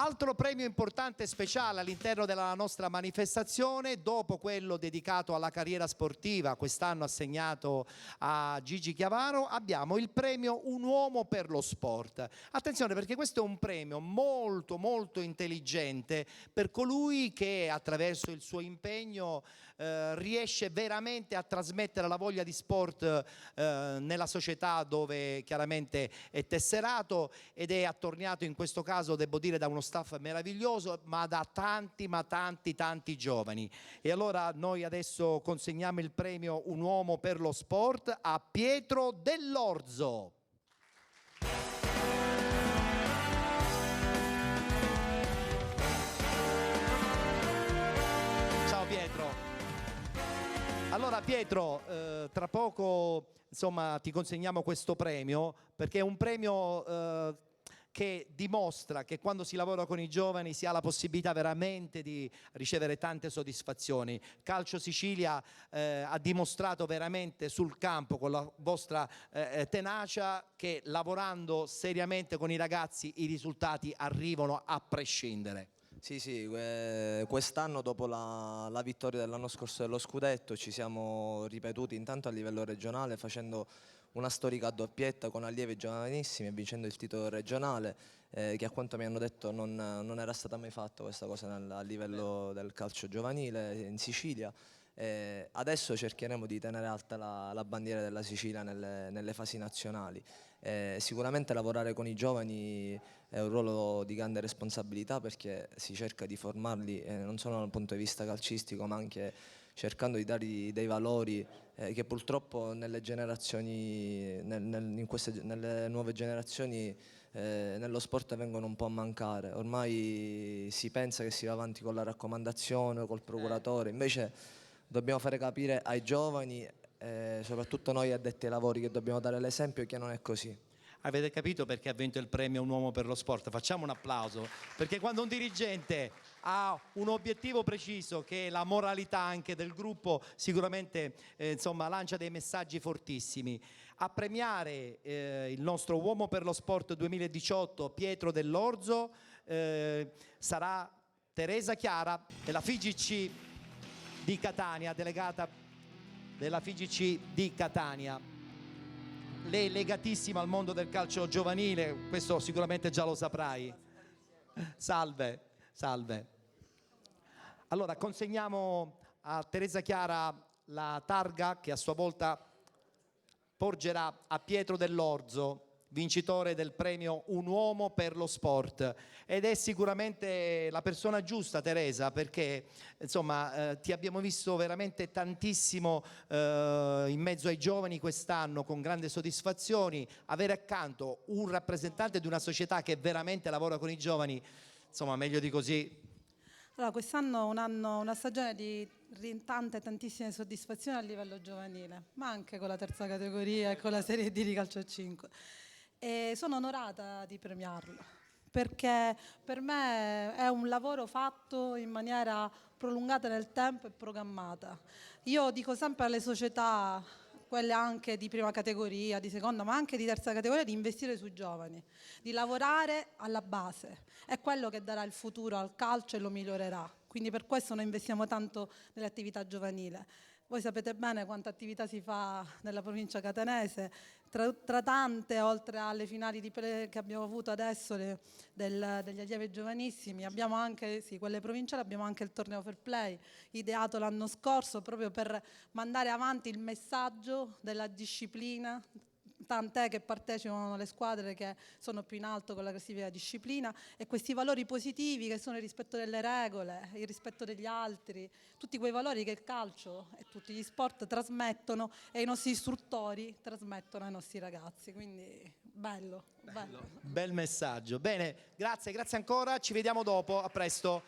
Altro premio importante e speciale all'interno della nostra manifestazione, dopo quello dedicato alla carriera sportiva, quest'anno assegnato a Gigi Chiavaro, abbiamo il premio Un uomo per lo sport. Attenzione, perché questo è un premio molto molto intelligente per colui che attraverso il suo impegno riesce veramente a trasmettere la voglia di sport nella società dove chiaramente è tesserato ed è attorniato in questo caso, devo dire, da uno staff meraviglioso, ma da tanti giovani. E allora noi adesso consegniamo il premio Un uomo per lo sport a Pietro Dell'Orzo. Ciao Pietro. Allora Pietro, tra poco insomma ti consegniamo questo premio, perché è un premio che dimostra che quando si lavora con i giovani si ha la possibilità veramente di ricevere tante soddisfazioni. Calcio Sicilia ha dimostrato veramente sul campo con la vostra tenacia che lavorando seriamente con i ragazzi i risultati arrivano a prescindere. Sì, quest'anno dopo la vittoria dell'anno scorso dello scudetto ci siamo ripetuti intanto a livello regionale facendo una storica doppietta con allievi giovanissimi e vincendo il titolo regionale che a quanto mi hanno detto non era stata mai fatta questa cosa a livello del calcio giovanile in Sicilia. Adesso cercheremo di tenere alta la bandiera della Sicilia nelle fasi nazionali. Sicuramente lavorare con i giovani è un ruolo di grande responsabilità perché si cerca di formarli non solo dal punto di vista calcistico ma anche cercando di dargli dei valori che purtroppo nelle generazioni, nelle nuove generazioni nello sport vengono un po' a mancare. Ormai si pensa che si va avanti con la raccomandazione o col procuratore, invece dobbiamo fare capire ai giovani, soprattutto noi addetti ai lavori, che dobbiamo dare l'esempio che non è così. Avete capito perché ha vinto il premio Un uomo per lo sport? Facciamo un applauso, perché quando un dirigente ha un obiettivo preciso che è la moralità anche del gruppo, sicuramente insomma, lancia dei messaggi fortissimi. A premiare il nostro Uomo per lo Sport 2018 Pietro Dell'Orzo sarà Teresa Chiara della FIGC di Catania, delegata della FIGC di Catania. Lei è legatissima al mondo del calcio giovanile, questo sicuramente già lo saprai. Salve, salve. Allora consegniamo a Teresa Chiara la targa che a sua volta porgerà a Pietro Dell'Orzo, vincitore del premio Un uomo per lo sport, ed è sicuramente la persona giusta, Teresa, perché insomma ti abbiamo visto veramente tantissimo in mezzo ai giovani quest'anno con grandi soddisfazioni. Avere accanto un rappresentante di una società che veramente lavora con i giovani, insomma meglio di così. Allora, quest'anno una stagione di tantissime soddisfazioni a livello giovanile, ma anche con la terza categoria e con la Serie D di calcio a 5. E sono onorata di premiarlo, perché per me è un lavoro fatto in maniera prolungata nel tempo e programmata. Io dico sempre alle società, quelle anche di prima categoria, di seconda, ma anche di terza categoria, di investire sui giovani, di lavorare alla base. È quello che darà il futuro al calcio e lo migliorerà. Quindi per questo noi investiamo tanto nell'attività giovanile. Voi sapete bene quanta attività si fa nella provincia catanese, tra tante, oltre alle finali che abbiamo avuto adesso degli allievi giovanissimi, abbiamo anche, sì, quelle provinciali, abbiamo anche il torneo Fair Play, ideato l'anno scorso proprio per mandare avanti il messaggio della disciplina, tant'è che partecipano le squadre che sono più in alto con la classifica disciplina, e questi valori positivi che sono il rispetto delle regole, il rispetto degli altri, tutti quei valori che il calcio e tutti gli sport trasmettono e i nostri istruttori trasmettono ai nostri ragazzi, quindi bello. Bel messaggio. Bene, grazie ancora, ci vediamo dopo, a presto.